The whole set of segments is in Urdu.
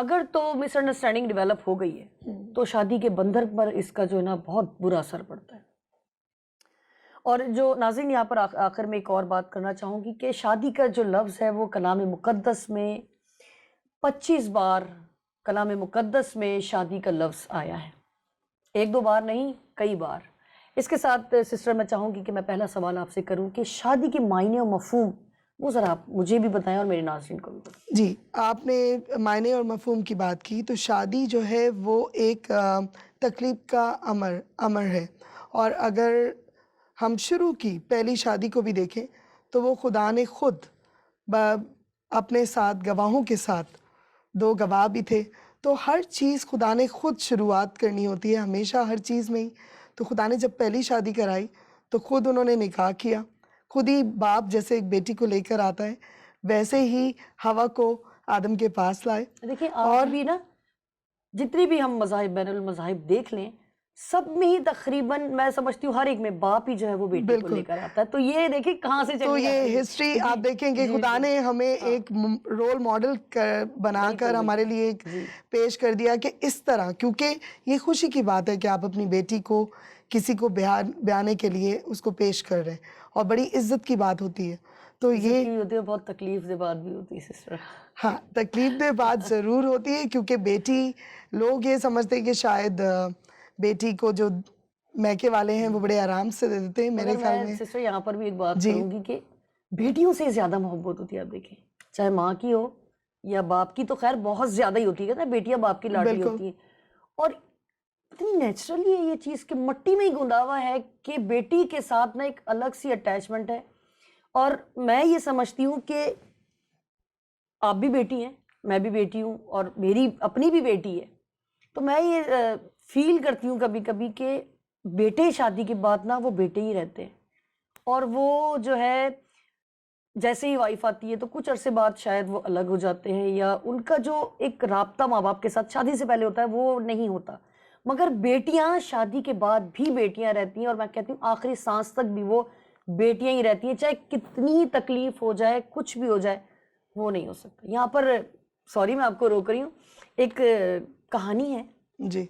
اگر تو مس انڈرسٹینڈنگ ڈیولپ ہو گئی ہے تو شادی کے بندھن پر اس کا جو ہے نا بہت برا اثر پڑتا ہے. اور جو ناظرین یہاں پر آخر میں ایک اور بات کرنا چاہوں گی کہ شادی کا جو لفظ ہے وہ کلام مقدس میں 25 بار کلام مقدس میں شادی کا لفظ آیا ہے. 1-2 بار نہیں، کئی بار. اس کے ساتھ سسٹر میں چاہوں گی کہ میں پہلا سوال آپ سے کروں کہ شادی کے معنی و مفہوم وہ ذرا آپ مجھے بھی بتائیں اور میرے ناظرین کو بھی بتائیں. جی، آپ نے معنی اور مفہوم کی بات کی تو شادی جو ہے وہ ایک تکلیف کا امر ہے. اور اگر ہم شروع کی پہلی شادی کو بھی دیکھیں تو وہ خدا نے خود اپنے ساتھ گواہوں کے ساتھ 2 گواہ بھی تھے. تو ہر چیز خدا نے خود شروعات کرنی ہوتی ہے ہمیشہ ہر چیز میں ہی. تو خدا نے جب پہلی شادی کرائی تو خود انہوں نے نکاح کیا. خود ہی باپ جیسے ایک بیٹی کو لے کر آتا ہے ویسے ہی ہوا کو آدم کے پاس لائے. دیکھیں اور بھی نا جتنی بھی ہم مذاہب بین المذاہب دیکھ لیں سب میں ہی تقریباً میں سمجھتی ہوں ہر ایک میں باپ ہی جو ہے وہ بیٹی کو لے کر آتا ہے. تو یہ دیکھیں کہاں سے تو چلی یہ ہسٹری آپ دیکھیں کہ خدا نے ہمیں ایک رول ماڈل بنا کر ہمارے لیے ایک پیش کر دیا کہ اس طرح، کیونکہ یہ خوشی کی بات ہے کہ آپ اپنی بیٹی کو کسی کو بیانے کے لیے اس کو پیش کر رہے ہیں اور بڑی عزت کی بات ہوتی ہے. تو یہ ہوتی ہے، بہت تکلیف دہ بات بھی ہوتی ہے سسٹر. ہاں، تکلیف دہ بات ضرور ہوتی ہے کیونکہ بیٹی لوگ یہ سمجھتے ہیں کہ شاید بیٹی کو جو میکے والے ہیں وہ بڑے آرام سے دے دیتے ہیں. میرے خیال میں سسٹر یہاں پر بھی ایک بات کروں گی کہ بیٹیوں سے زیادہ محبت ہوتی ہے. آپ دیکھیں چاہے ماں کی ہو یا باپ کی، تو خیر بہت زیادہ ہی ہوتی ہے نا، بیٹیاں باپ کی لاڈلی ہوتی ہیں. اور اتنی نیچرلی ہے یہ چیز کہ مٹی میں ہی گندا ہوا ہے کہ بیٹی کے ساتھ نا ایک الگ سی اٹیچمنٹ ہے. اور میں یہ سمجھتی ہوں کہ آپ بھی بیٹی ہیں، میں بھی بیٹی ہوں اور میری اپنی بھی بیٹی ہے. تو میں یہ فیل کرتی ہوں کبھی کبھی کہ بیٹے شادی کے بعد نا وہ بیٹے ہی رہتے ہیں. اور وہ جو ہے جیسے ہی وائف آتی ہے تو کچھ عرصے بعد شاید وہ الگ ہو جاتے ہیں یا ان کا جو ایک رابطہ ماں باپ کے ساتھ شادی سے پہلے ہوتا ہے وہ نہیں ہوتا. مگر بیٹیاں شادی کے بعد بھی بیٹیاں رہتی ہیں اور میں کہتی ہوں آخری سانس تک بھی وہ بیٹیاں ہی رہتی ہیں، چاہے کتنی تکلیف ہو جائے کچھ بھی ہو جائے وہ نہیں ہو سکتا. یہاں پر سوری میں آپ کو روک رہی ہوں، ایک کہانی ہے. جی،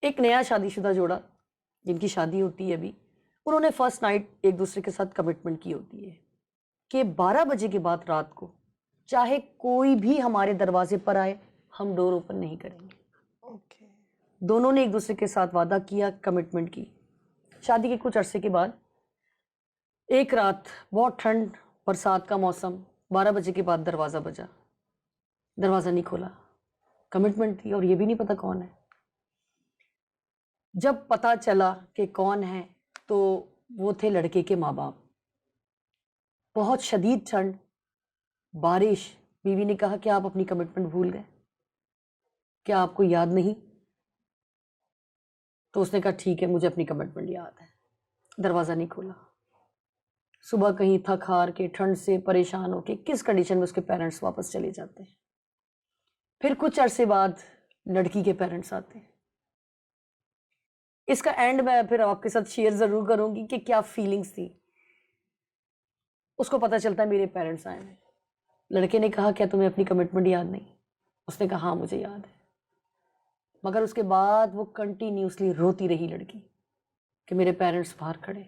ایک نیا شادی شدہ جوڑا جن کی شادی ہوتی ہے ابھی، انہوں نے فرسٹ نائٹ ایک دوسرے کے ساتھ کمٹمنٹ کی ہوتی ہے کہ 12 بجے کے بعد رات کو چاہے کوئی بھی ہمارے دروازے پر آئے ہم ڈور اوپن نہیں کریں گے. دونوں نے ایک دوسرے کے ساتھ وعدہ کیا، کمٹمنٹ کی. شادی کے کچھ عرصے کے بعد ایک رات بہت ٹھنڈ برسات کا موسم، 12 بجے کے بعد دروازہ بجا، دروازہ نہیں کھولا. کمٹمنٹ تھی اور یہ بھی نہیں پتا کون ہے. جب پتا چلا کہ کون ہے تو وہ تھے لڑکے کے ماں باپ. بہت شدید ٹھنڈ، بارش. بیوی نے کہا کہ آپ اپنی کمٹمنٹ بھول گئے، کیا آپ کو یاد نہیں؟ تو اس نے کہا ٹھیک ہے مجھے اپنی کمٹمنٹ یاد ہے. دروازہ نہیں کھولا. صبح کہیں تھک ہار کے ٹھنڈ سے پریشان ہو کے کس کنڈیشن میں اس کے پیرنٹس واپس چلے جاتے ہیں. پھر کچھ عرصے بعد لڑکی کے پیرنٹس آتے ہیں. اس کا اینڈ میں پھر آپ کے ساتھ شیئر ضرور کروں گی کہ کیا فیلنگز تھی. اس کو پتہ چلتا ہے میرے پیرنٹس آئے ہیں. لڑکے نے کہا کیا تمہیں اپنی کمٹمنٹ یاد نہیں؟ اس نے کہا ہاں مجھے یاد ہے. مگر اس کے بعد وہ کنٹینیوسلی روتی رہی لڑکی کہ میرے پیرنٹس باہر کھڑے.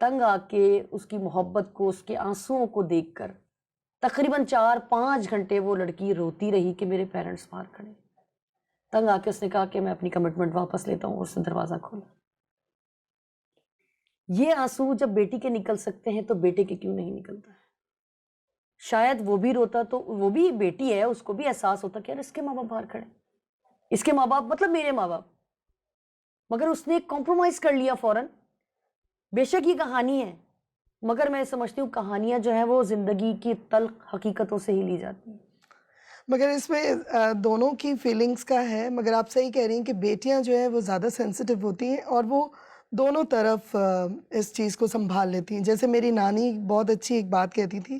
تنگ آ کے اس کی محبت کو، اس کے آنسوؤں کو دیکھ کر تقریباً 4-5 گھنٹے وہ لڑکی روتی رہی کہ میرے پیرنٹس باہر کھڑے. تنگ آ کے اس نے کہا کہ میں اپنی کمٹمنٹ واپس لیتا ہوں اور اس نے دروازہ کھولا. یہ آنسو جب بیٹی کے نکل سکتے ہیں تو بیٹے کے کیوں نہیں نکلتا ہے؟ شاید وہ بھی روتا تو وہ بھی بیٹی ہے، اس کو بھی احساس ہوتا کہ یار اس کے ماں باپ باہر کھڑے، اس کے ماں باپ مطلب میرے ماں باپ. مگر اس نے کمپرومائز کر لیا فوراً. بے شک یہ کہانی ہے مگر میں سمجھتی ہوں کہانیاں جو ہیں وہ زندگی کی تلخ حقیقتوں سے ہی لی جاتی ہیں. مگر اس میں دونوں کی فیلنگز کا ہے. مگر آپ صحیح کہہ رہی ہیں کہ بیٹیاں جو ہیں وہ زیادہ سینسٹیو ہوتی ہیں اور وہ دونوں طرف اس چیز کو سنبھال لیتی ہیں. جیسے میری نانی بہت اچھی ایک بات کہتی تھی،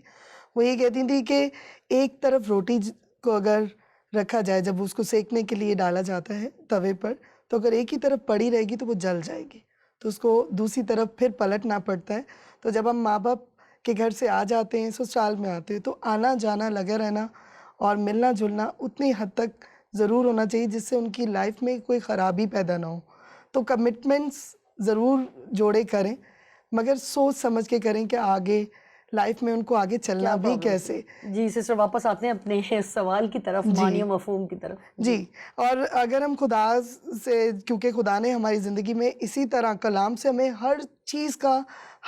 وہ یہ کہتی تھی کہ ایک طرف روٹی کو اگر رکھا جائے، جب اس کو سیکنے کے لیے ڈالا جاتا ہے توے پر، تو اگر ایک ہی طرف پڑی رہے گی تو وہ جل جائے گی، تو اس کو دوسری طرف پھر پلٹنا پڑتا ہے. تو جب ہم ماں باپ کے گھر سے آ جاتے ہیں، سسرال میں آتے ہیں، تو آنا جانا لگا رہنا اور ملنا جلنا اتنی حد تک ضرور ہونا چاہیے جس سے ان کی لائف میں کوئی خرابی پیدا نہ ہو. تو کمٹمنٹس ضرور جوڑے کریں مگر سوچ سمجھ کے کریں کہ آگے لائف میں ان کو آگے چلنا بھی کیسے. جی سسٹر واپس آتے ہیں اپنے سوال کی طرف، معنی و مفہوم کی طرف. جی، اور اگر ہم خدا سے، کیونکہ خدا نے ہماری زندگی میں اسی طرح کلام سے ہمیں ہر چیز کا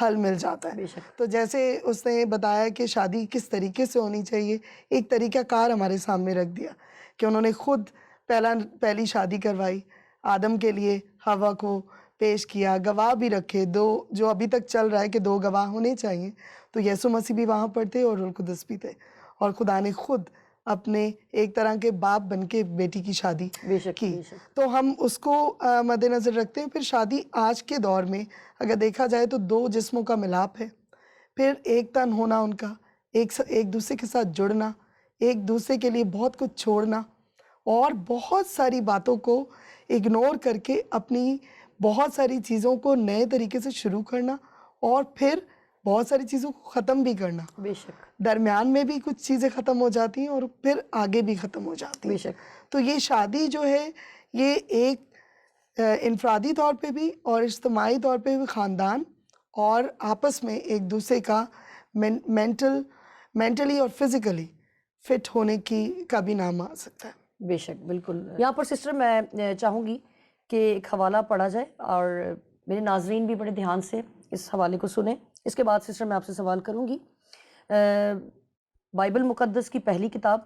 حل مل جاتا ہے. تو جیسے اس نے بتایا کہ شادی کس طریقے سے ہونی چاہیے، ایک طریقہ کار ہمارے سامنے رکھ دیا کہ انہوں نے خود پہلی شادی کروائی، آدم کے لیے حوا کو پیش کیا، گواہ بھی رکھے دو، جو ابھی تک چل رہا ہے کہ 2 گواہ ہونے چاہیے. تو یسوع مسیح بھی وہاں پر تھے اور روح القدس بھی تھے، اور خدا نے خود اپنے ایک طرح کے باپ بن کے بیٹی کی شادی کی. تو ہم اس کو مد نظر رکھتے ہیں. پھر شادی آج کے دور میں اگر دیکھا جائے تو 2 جسموں کا ملاپ ہے، پھر ایک تن ہونا ان کا، ایک دوسرے کے ساتھ جڑنا، ایک دوسرے کے لیے بہت کچھ چھوڑنا، اور بہت ساری باتوں کو اگنور کر کے اپنی بہت ساری چیزوں کو نئے طریقے سے شروع کرنا، اور پھر بہت ساری چیزوں کو ختم بھی کرنا. بے شک. درمیان میں بھی کچھ چیزیں ختم ہو جاتی ہیں اور پھر آگے بھی ختم ہو جاتی ہیں. بے شک. تو یہ شادی جو ہے یہ ایک انفرادی طور پہ بھی اور اجتماعی طور پہ بھی خاندان اور آپس میں ایک دوسرے کا مینٹلی اور فزیکلی فٹ ہونے کا بھی نام آ سکتا ہے. بے شک، بالکل. یہاں پر سسٹر میں چاہوں گی کہ ایک حوالہ پڑھا جائے اور میرے ناظرین بھی بڑے دھیان سے اس حوالے کو سنیں. اس کے بعد سسٹر میں آپ سے سوال کروں گی. بائبل مقدس کی پہلی کتاب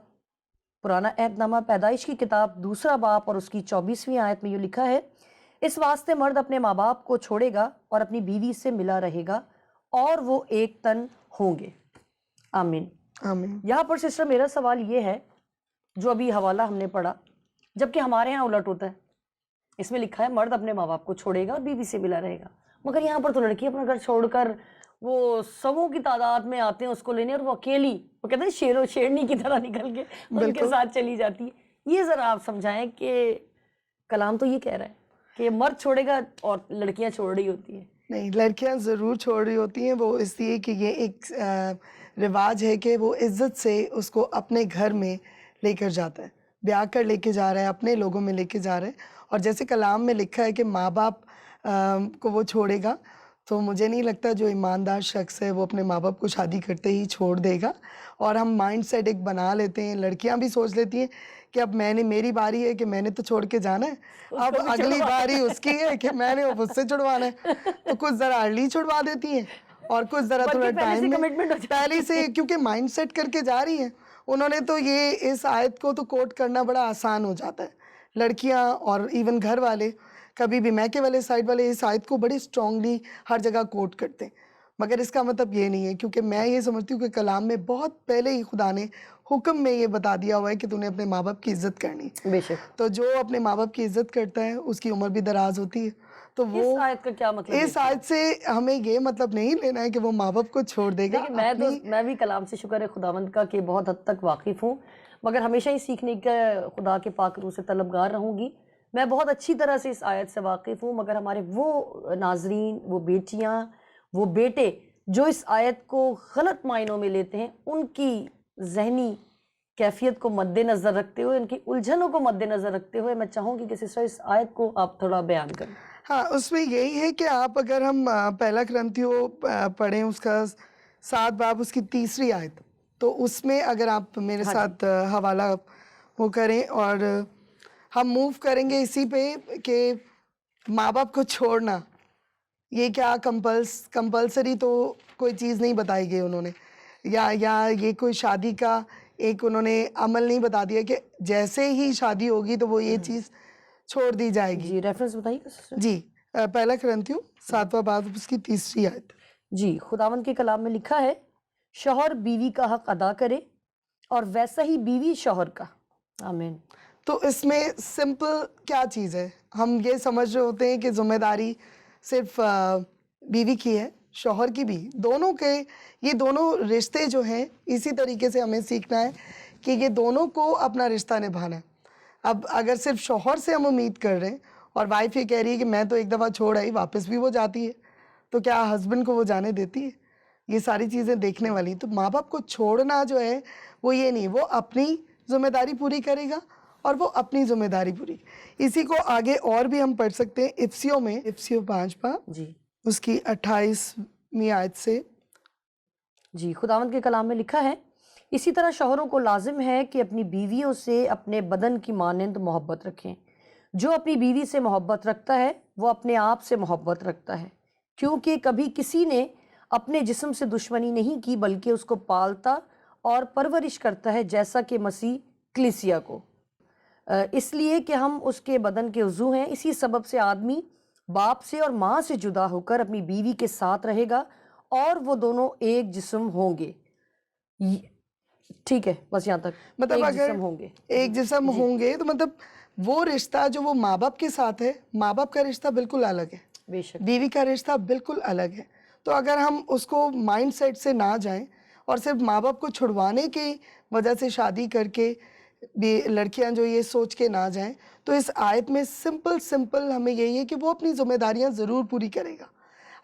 پرانا عہد نامہ پیدائش کی کتاب 2 باب اور اس کی 24ویں آیت میں یہ لکھا ہے، اس واسطے مرد اپنے ماں باپ کو چھوڑے گا اور اپنی بیوی سے ملا رہے گا اور وہ ایک تن ہوں گے. آمین. آمین. یہاں پر سسٹر میرا سوال یہ ہے، جو ابھی حوالہ ہم نے پڑھا، جبکہ ہمارے ہاں الٹ ہوتا ہے. اس میں لکھا ہے مرد اپنے ماں باپ کو چھوڑے گا اور بیوی سے ملا رہے گا، مگر یہاں پر تو لڑکی اپنا گھر چھوڑ کر وہ سووں کی تعداد میں آتے ہیں اس کو لینے، اور وہ اکیلی، وہ کہتے ہیں شیر و شیرنی کی طرح نکل کے ان کے ساتھ چلی جاتی ہے. یہ ذرا آپ سمجھائیں کہ کلام تو یہ کہہ رہا ہے کہ مرد چھوڑے گا اور لڑکیاں چھوڑ رہی ہوتی ہیں. نہیں، لڑکیاں ضرور چھوڑ رہی ہوتی ہیں، وہ اس لیے کہ یہ ایک رواج ہے کہ وہ عزت سے اس کو اپنے گھر میں لے کر جاتا ہے، بیاہ کر لے کے جا رہا ہے، اپنے لوگوں میں لے کے جا رہا ہے. اور جیسے کلام میں لکھا ہے کہ ماں باپ کو وہ چھوڑے گا، تو مجھے نہیں لگتا جو ایماندار شخص ہے وہ اپنے ماں باپ کو شادی کرتے ہی چھوڑ دے گا. اور ہم مائنڈ سیٹ ایک بنا لیتے ہیں، لڑکیاں بھی سوچ لیتی ہیں کہ اب میری باری ہے کہ میں نے تو چھوڑ کے جانا ہے، اب اگلی باری اس کی ہے کہ میں نے اب اس سے چھڑوانا ہے. تو کچھ ذرا ارلی چھڑوا دیتی ہیں اور کچھ ذرا تھوڑا ٹائم میں پہلے سے، کیونکہ مائنڈ سیٹ کر کے جا رہی ہیں انہوں نے. تو یہ اس آیت کو تو کوٹ کرنا بڑا آسان ہو جاتا ہے. لڑکیاں اور ایون گھر والے کبھی بھی میکے والے سائڈ والے اس آیت کو بڑی سٹرونگلی ہر جگہ کوٹ کرتے ہیں، مگر اس کا مطلب یہ نہیں ہے. کیونکہ میں یہ سمجھتی ہوں کہ کلام میں بہت پہلے ہی خدا نے حکم میں یہ بتا دیا ہوا ہے کہ تو نے اپنے ماں باپ کی عزت کرنی. بے شک. تو جو اپنے ماں باپ کی عزت کرتا ہے اس کی عمر بھی دراز ہوتی ہے. تو وہ اس آیت کا کیا مطلب؟ اس آیت سے ہمیں یہ مطلب نہیں لینا ہے کہ وہ ماں باپ کو چھوڑ دے گا. میں بھی کلام سے شکر ہے خداوند کا کہ بہت حد تک واقف ہوں، مگر ہمیشہ ہی سیکھنے کا خدا کے پاک روح سے طلبگار رہوں گی. میں بہت اچھی طرح سے اس آیت سے واقف ہوں، مگر ہمارے وہ ناظرین، وہ بیٹیاں، وہ بیٹے جو اس آیت کو غلط معنوں میں لیتے ہیں، ان کی ذہنی کیفیت کو مد نظر رکھتے ہوئے، ان کی الجھنوں کو مد نظر رکھتے ہوئے میں چاہوں گی کہ سسٹر اس آیت کو آپ تھوڑا بیان کریں. ہاں، اس میں یہی ہے کہ آپ اگر ہم پہلا کرنتھیوں پڑھیں اس کا 7 باب اس کی 3 آیت، تو اس میں اگر آپ میرے ساتھ حوالہ وہ کریں اور ہم موو کریں گے اسی پہ کہ ماں باپ کو چھوڑنا یہ کیا کمپلسری تو کوئی چیز نہیں بتائی گئی انہوں نے، یا یہ کوئی شادی کا ایک انہوں نے عمل نہیں بتا دیا کہ جیسے ہی شادی ہوگی تو وہ یہ چیز چھوڑ دی جائے گی. جی ریفرنس بتائیے گا سسٹر. جی، پہلا کرنتھیوں 7واں باب اس کی 3 آیت. جی، خداوند کے کلام میں لکھا ہے، شوہر بیوی کا حق ادا کرے اور ویسا ہی بیوی شوہر کا. آمین. تو اس میں سمپل کیا چیز ہے؟ ہم یہ سمجھ رہے ہوتے ہیں کہ ذمہ داری صرف بیوی کی ہے، شوہر کی بھی، دونوں کے. یہ دونوں رشتے جو ہیں اسی طریقے سے ہمیں سیکھنا ہے کہ یہ دونوں کو اپنا رشتہ نبھانا ہے. اب اگر صرف شوہر سے ہم امید کر رہے ہیں اور وائف یہ کہہ رہی ہے کہ میں تو ایک دفعہ چھوڑ آئی، واپس بھی وہ جاتی ہے، تو کیا ہسبینڈ کو وہ جانے دیتی ہے؟ یہ ساری چیزیں دیکھنے والی. تو ماں باپ کو چھوڑنا جو ہے وہ یہ نہیں، وہ اپنی ذمہ داری پوری کرے گا اور وہ اپنی ذمہ داری پوری. اسی کو آگے اور بھی ہم پڑھ سکتے ہیں افسیوں میں، افسیوں 5 باب جی اس کی 28ویں آیت سے. جی، خداوند کے کلام میں لکھا ہے، اسی طرح شوہروں کو لازم ہے کہ اپنی بیویوں سے اپنے بدن کی مانند محبت رکھیں. جو اپنی بیوی سے محبت رکھتا ہے وہ اپنے آپ سے محبت رکھتا ہے، کیونکہ کبھی کسی نے اپنے جسم سے دشمنی نہیں کی بلکہ اس کو پالتا اور پرورش کرتا ہے، جیسا کہ مسیح کلیسیا کو، اس لیے کہ ہم اس کے بدن کے عضو ہیں. اسی سبب سے آدمی باپ سے اور ماں سے جدا ہو کر اپنی بیوی کے ساتھ رہے گا اور وہ دونوں ایک جسم ہوں گے. ٹھیک ہے، بس یہاں تک. مطلب ایک اگر جسم ہوں گے، ایک جسم جی ہوں گے تو مطلب وہ رشتہ جو وہ ماں باپ کے ساتھ ہے، ماں باپ کا رشتہ بالکل الگ ہے، بے شک. بیوی کا رشتہ بالکل الگ ہے. تو اگر ہم اس کو مائنڈ سیٹ سے نہ جائیں اور صرف ماں باپ کو چھڑوانے کی وجہ سے شادی کر کے بھی لڑکیاں جو یہ سوچ کے نہ جائیں، تو اس آیت میں سمپل ہمیں یہی ہے کہ وہ اپنی ذمہ داریاں ضرور پوری کرے گا.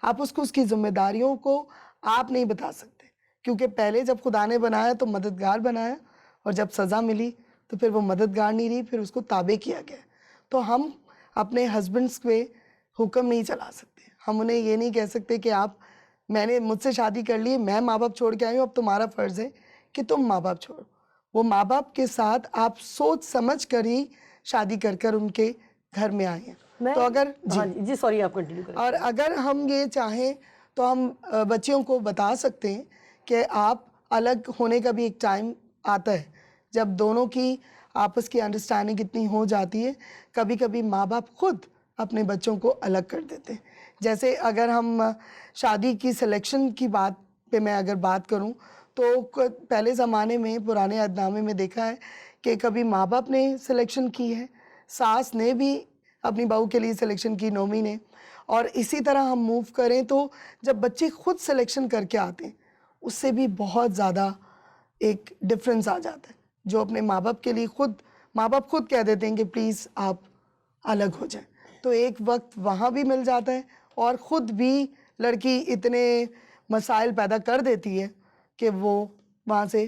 آپ اس کو اس کی ذمہ داریوں کو آپ نہیں بتا سکتے، کیونکہ پہلے جب خدا نے بنایا تو مددگار بنایا، اور جب سزا ملی تو پھر وہ مددگار نہیں رہی، پھر اس کو تابع کیا گیا. تو ہم اپنے ہسبینڈس پہ حکم نہیں چلا سکتے. ہم انہیں یہ نہیں کہہ سکتے کہ آپ، میں نے مجھ سے شادی کر لی، میں ماں باپ چھوڑ کے آئی ہوں، اب تمہارا فرض ہے کہ تم ماں باپ چھوڑو. وہ ماں باپ کے ساتھ آپ سوچ سمجھ کر ہی شادی کر ان کے گھر میں آئے ہیں. میں تو اگر ہاں جی سوری، آپ کنٹینیو کریں. اور اگر ہم یہ چاہیں تو ہم بچیوں کو بتا سکتے ہیں کہ آپ الگ ہونے کا بھی ایک ٹائم آتا ہے جب دونوں کی آپس کی انڈرسٹینڈنگ اتنی ہو جاتی ہے. کبھی کبھی ماں باپ خود اپنے بچوں کو الگ کر دیتے ہیں. جیسے اگر ہم شادی کی سلیکشن کی بات پہ میں اگر بات کروں تو پہلے زمانے میں پرانے عہد نامے میں دیکھا ہے کہ کبھی ماں باپ نے سلیکشن کی ہے، ساس نے بھی اپنی بہو کے لیے سلیکشن کی، نومی نے. اور اسی طرح ہم موو کریں تو جب بچے خود سلیکشن کر کے آتے ہیں اس سے بھی بہت زیادہ ایک ڈفرنس آ جاتا ہے. جو اپنے ماں باپ کے لیے ماں باپ خود کہہ دیتے ہیں کہ پلیز آپ الگ ہو جائیں، تو ایک وقت وہاں بھی مل جاتا ہے، اور خود بھی لڑکی اتنے مسائل پیدا کر دیتی ہے کہ وہ وہاں سے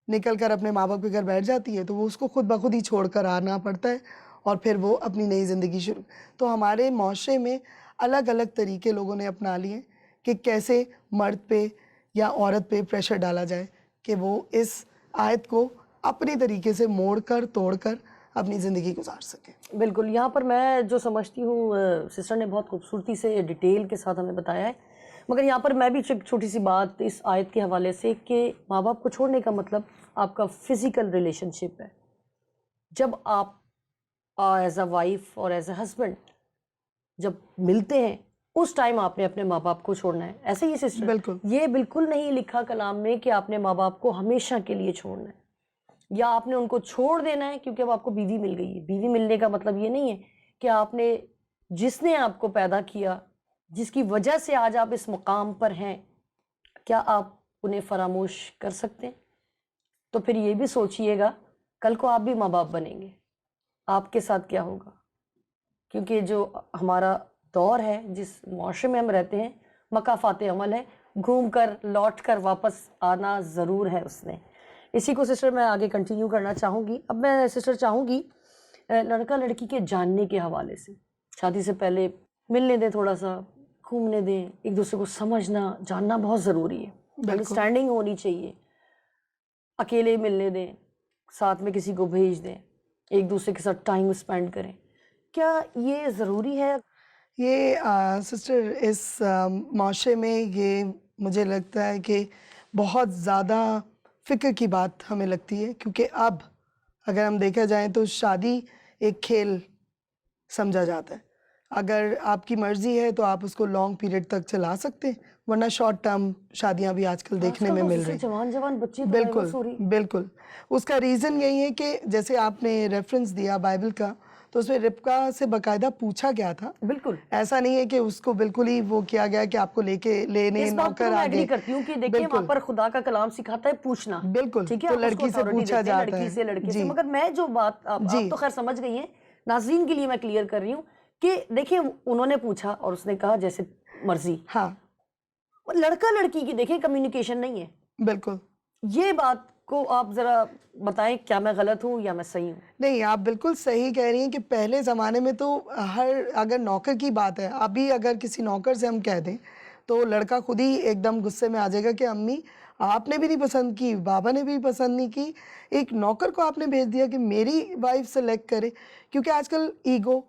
نکل کر اپنے ماں باپ کے گھر بیٹھ جاتی ہے، تو وہ اس کو خود بخود ہی چھوڑ کر آنا پڑتا ہے اور پھر وہ اپنی نئی زندگی شروع. تو ہمارے معاشرے میں الگ الگ طریقے لوگوں نے اپنا لیے ہیں کہ کیسے مرد پہ یا عورت پہ پریشر ڈالا جائے کہ وہ اس آیت کو اپنی طریقے سے موڑ کر توڑ کر اپنی زندگی گزار سکے. بالکل. یہاں پر میں جو سمجھتی ہوں، سسٹر نے بہت خوبصورتی سے ڈیٹیل کے ساتھ ہمیں بتایا ہے، مگر یہاں پر میں بھی ایک چھوٹی سی بات اس آیت کے حوالے سے، کہ ماں باپ کو چھوڑنے کا مطلب آپ کا فزیکل ریلیشن شپ ہے. جب آپ ایز اے وائف اور ایز اے ہسبینڈ جب ملتے ہیں اس ٹائم آپ نے اپنے ماں باپ کو چھوڑنا ہے. ایسے ہی سسٹر، بالکل یہ بالکل نہیں لکھا کلام میں کہ آپ نے ماں باپ کو ہمیشہ کے لیے چھوڑنا ہے یا آپ نے ان کو چھوڑ دینا ہے کیونکہ اب آپ کو بیوی مل گئی ہے. بیوی ملنے کا مطلب یہ نہیں ہے کہ آپ نے، جس نے آپ کو پیدا کیا، جس کی وجہ سے آج آپ اس مقام پر ہیں، کیا آپ انہیں فراموش کر سکتے ہیں؟ تو پھر یہ بھی سوچئے گا کل کو آپ بھی ماں باپ بنیں گے، آپ کے ساتھ کیا ہوگا؟ کیونکہ جو ہمارا دور ہے، جس معاشرے میں ہم رہتے ہیں، مکافات عمل ہے، گھوم کر لوٹ کر واپس آنا ضرور ہے اس نے. اسی کو سسٹر میں آگے کنٹینیو کرنا چاہوں گی. اب میں سسٹر چاہوں گی لڑکا لڑکی کے جاننے کے حوالے سے، شادی سے پہلے ملنے دیں، تھوڑا سا گھومنے دیں، ایک دوسرے کو سمجھنا جاننا بہت ضروری ہے. انڈرسٹینڈنگ ہونی چاہیے. اکیلے ملنے دیں، ساتھ میں کسی کو بھیج دیں، ایک دوسرے کے ساتھ ٹائم اسپینڈ کریں. کیا یہ ضروری ہے؟ یہ سسٹر اس معاشرے میں یہ مجھے لگتا ہے کہ بہت زیادہ فکر کی بات ہمیں لگتی ہے، کیونکہ اب اگر ہم دیکھا جائیں تو شادی ایک کھیل سمجھا جاتا ہے. اگر آپ کی مرضی ہے تو آپ اس کو لانگ پیریڈ تک چلا سکتے ہیں، ورنہ شارٹ ٹرم شادیاں بھی آج کل دیکھنے میں مل رہی ہیں. جوان بچے بالکل بالکل. اس کا ریزن یہی ہے کہ جیسے آپ نے ریفرنس دیا بائبل کا، تو اس میں ربکا سے باقاعدہ پوچھا گیا تھا. بالکل ایسا نہیں ہے کہ اس کو بالکل ہی وہ کیا گیا کہ آپ کو لینے اس بات نوکر میں آ ایگری گئے. کرتی ہوں کہ دیکھیں وہاں پر خدا کا کلام سکھاتا ہے پوچھنا. بالکل. ٹھیک ہے، تو آپ اس کو لڑکی سے authority پوچھا دیتے ہیں، جاتا ہے. لڑکی سے لڑکے سے. جی مگر میں جو بات آپ جی تو خیر سمجھ گئی ہیں، ناظرین کے لیے میں کلیئر کر رہی ہوں کہ دیکھیں انہوں نے پوچھا اور اس نے کہا جیسے مرضی. ہاں لڑکا لڑکی کی دیکھیں کمیونیکیشن نہیں ہے. بالکل. یہ بات کو آپ ذرا بتائیں کیا میں غلط ہوں یا میں صحیح ہوں؟ نہیں، آپ بالکل صحیح کہہ رہی ہیں کہ پہلے زمانے میں تو اگر نوکر کی بات ہے، ابھی اگر کسی نوکر سے ہم کہہ دیں تو لڑکا خود ہی ایک دم غصے میں آ جائے گا کہ امی آپ نے بھی نہیں پسند کی، بابا نے بھی پسند نہیں کی، ایک نوکر کو آپ نے بھیج دیا کہ میری وائف سلیکٹ کرے. کیونکہ آج کل ایگو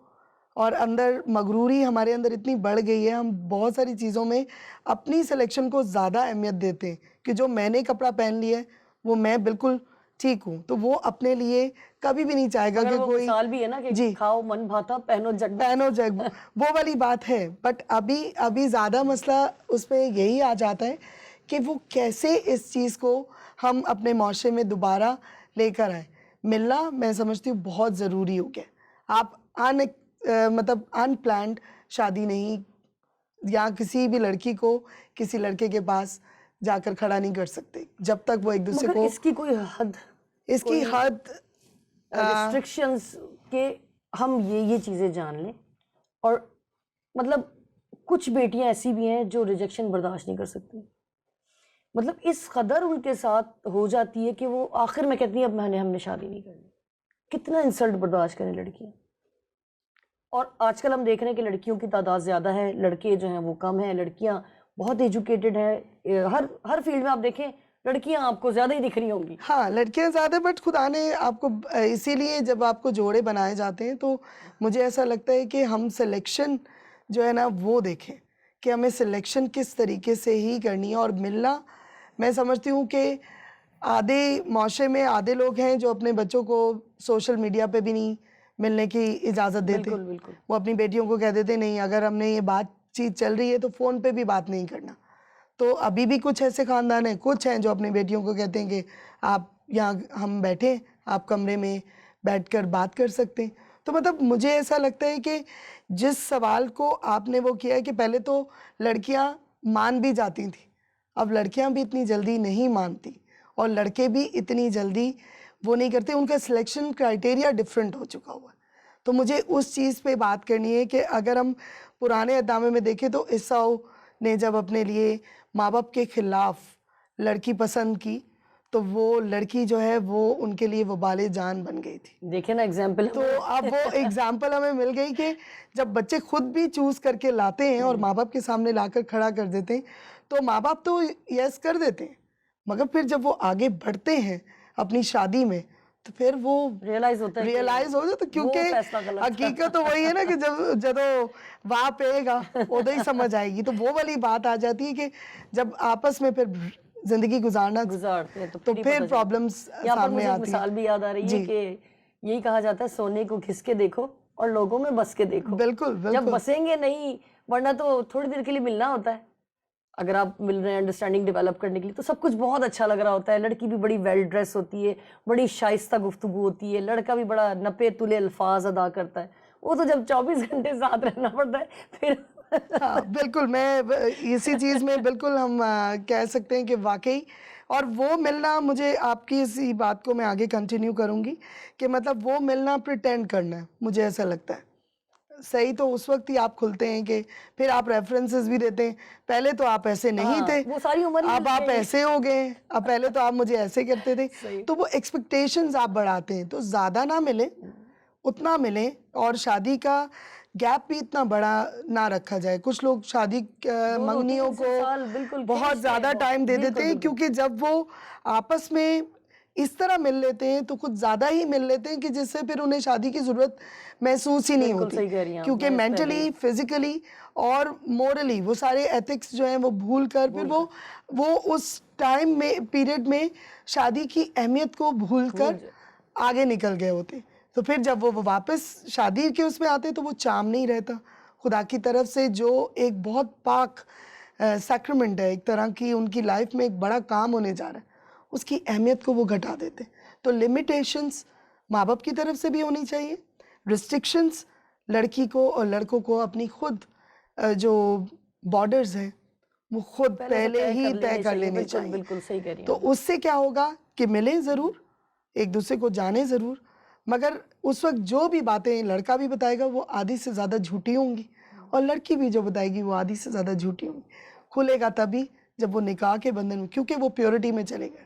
اور اندر مغروری ہمارے اندر اتنی بڑھ گئی ہے، ہم بہت ساری چیزوں میں اپنی سلیکشن کو زیادہ اہمیت دیتے ہیں کہ جو میں نے کپڑا پہن لیا ہے وہ میں بالکل ٹھیک ہوں، تو وہ اپنے لیے کبھی بھی نہیں چاہے گا مگر کہ وہ کوئی مثال بھی ہے نا کہ جی کھاؤ من بھاتا پہنو جگ پہنو جگ وہ والی بات ہے. بٹ ابھی زیادہ مسئلہ اس پہ یہی آ جاتا ہے کہ وہ کیسے اس چیز کو ہم اپنے معاشرے میں دوبارہ لے کر آئیں. ملنا میں سمجھتی ہوں بہت ضروری ہو گیا. آپ مطلب ان پلانڈ شادی نہیں، یا کسی بھی لڑکی کو کسی لڑکے کے پاس جا کر کھڑا نہیں کر سکتے جب تک وہ ایک دوسرے مگر کو اس کی کوئی حد، اس کی حد ریسٹرکشنز کہ ہم یہ چیزیں جان لیں. اور مطلب کچھ بیٹیاں ایسی بھی ہیں جو ریجیکشن برداشت نہیں کر سکتی، مطلب اس قدر ان کے ساتھ ہو جاتی ہے کہ وہ آخر میں کہتی ہیں اب ہم نے شادی نہیں کرنی. کتنا انسلٹ برداشت کریں لڑکیاں. اور آج کل ہم دیکھ رہے ہیں کہ لڑکیوں کی تعداد زیادہ ہے، لڑکے جو ہیں وہ کم ہیں. لڑکیاں بہت ایجوکیٹڈ ہیں، ہر فیلڈ میں آپ دیکھیں لڑکیاں آپ کو زیادہ ہی دکھ رہی ہوں گی. ہاں لڑکیاں زیادہ، بٹ خدا نے آپ کو اسی لیے جب آپ کو جوڑے بنائے جاتے ہیں تو مجھے ایسا لگتا ہے کہ ہم سلیکشن جو ہے نا وہ دیکھیں کہ ہمیں سلیکشن کس طریقے سے ہی کرنی ہے. اور ملنا میں سمجھتی ہوں کہ آدھے معاشرے میں آدھے لوگ ہیں جو اپنے بچوں کو سوشل میڈیا پہ بھی نہیں ملنے کی اجازت دیتے. بالکل بالکل. وہ اپنی بیٹیوں کو کہہ دیتے نہیں، اگر ہم نے یہ بات چیت چل رہی ہے تو فون پہ بھی بات نہیں کرنا. تو ابھی بھی کچھ ایسے خاندان ہیں، کچھ ہیں جو اپنی بیٹیوں کو کہتے ہیں کہ آپ یہاں ہم بیٹھیں، آپ کمرے میں بیٹھ کر بات کر سکتے ہیں. تو مطلب مجھے ایسا لگتا ہے کہ جس سوال کو آپ نے وہ کیا ہے کہ پہلے تو لڑکیاں مان بھی جاتی تھیں، اب لڑکیاں بھی اتنی جلدی نہیں مانتی اور لڑکے بھی اتنی جلدی وہ نہیں کرتے. ان کا سلیکشن کرائٹیریا ڈیفرنٹ ہو چکا ہوا ہے. تو مجھے اس چیز پہ بات کرنی ہے کہ اگر ہم پرانے ادامے میں دیکھیں تو عیسیٰ نے جب اپنے لیے ماں باپ کے خلاف لڑکی پسند کی تو وہ لڑکی جو ہے وہ ان کے لیے وبال جان بن گئی تھی. دیکھیں نا ایگزامپل. تو اب وہ ایگزامپل ہمیں مل گئی کہ جب بچے خود بھی چوز کر کے لاتے ہیں اور ماں باپ کے سامنے لا کر کھڑا کر دیتے ہیں تو ماں باپ تو یس کر دیتے ہیں، مگر پھر جب وہ آگے بڑھتے ہیں اپنی شادی میں تو پھر وہ ریئلائز ہوتا ہے ہو جاتا. کیونکہ حقیقت تو وہی ہے نا کہ جب واہ پے گا ادھر ہی سمجھ آئے گی. تو وہ والی بات آ جاتی ہے کہ جب آپس میں پھر زندگی گزارتے ہیں تو پھر پرابلمز سامنے آتی ہیں. مثال بھی یاد آ رہی ہے کہ یہی کہا جاتا ہے سونے کو گھس کے دیکھو اور لوگوں میں بس کے دیکھو. بالکل جب بسیں گے نہیں، ورنہ تو تھوڑی دیر کے لیے ملنا ہوتا ہے. اگر آپ مل رہے ہیں انڈرسٹینڈنگ ڈیولپ کرنے کے لیے تو سب کچھ بہت اچھا لگ رہا ہوتا ہے. لڑکی بھی بڑی ویل ڈریس ہوتی ہے، بڑی شائستہ گفتگو ہوتی ہے، لڑکا بھی بڑا نپے تلے الفاظ ادا کرتا ہے. وہ تو جب 24 گھنٹے ساتھ رہنا پڑتا ہے پھر ہاں بالکل. میں اسی چیز میں بالکل ہم کہہ سکتے ہیں کہ واقعی. اور وہ ملنا، مجھے آپ کی اسی بات کو میں آگے کنٹینیو کروں گی کہ مطلب وہ ملنا پریٹینڈ کرنا ہے، مجھے ایسا لگتا ہے. صحیح تو اس وقت ہی آپ کھلتے ہیں کہ پھر آپ ریفرنسز بھی دیتے ہیں. پہلے تو آپ ایسے نہیں تھے، وہ ساری عمر اب آپ ایسے ہو گئے، اب پہلے تو آپ مجھے ایسے کرتے تھے. تو وہ ایکسپیکٹیشنز آپ بڑھاتے ہیں. تو زیادہ نہ ملیں، اتنا ملیں. اور شادی کا گیپ بھی اتنا بڑا نہ رکھا جائے. کچھ لوگ شادی منگنیوں کو بہت زیادہ ٹائم دے دیتے ہیں کیونکہ جب وہ آپس میں اس طرح مل لیتے ہیں تو کچھ زیادہ ہی مل لیتے ہیں کہ جس سے پھر انہیں شادی کی ضرورت محسوس ہی نہیں ہوتی. کیونکہ مینٹلی، فزیکلی اور مورلی وہ سارے ایتھکس جو ہیں وہ بھول کر پھر وہ اس ٹائم میں پیریڈ میں شادی کی اہمیت کو بھول کر آگے نکل گئے ہوتے. تو پھر جب وہ واپس شادی کے اس میں آتے تو وہ چام نہیں رہتا. خدا کی طرف سے جو ایک بہت پاک سیکرمنٹ ہے، ایک طرح کی ان کی لائف میں ایک بڑا کام ہونے جا رہا ہے، اس کی اہمیت کو وہ گھٹا دیتے. تو لمیٹیشنز ماں باپ کی طرف سے بھی ہونی چاہیے. ریسٹرکشنز لڑکی کو اور لڑکوں کو اپنی خود جو بارڈرز ہیں وہ خود پہلے ہی طے کر لینے چاہیے. بالکل صحیح کہہ رہی ہیں. تو اس سے کیا ہوگا کہ ملیں ضرور، ایک دوسرے کو جانیں ضرور، مگر اس وقت جو بھی باتیں لڑکا بھی بتائے گا وہ آدھی سے زیادہ جھوٹی ہوں گی اور لڑکی بھی جو بتائے گی وہ آدھی سے زیادہ جھوٹی ہوں گی. کھلے گا تبھی جب وہ نکاح کے بندھن میں، کیونکہ وہ پیورٹی میں چلے گئے.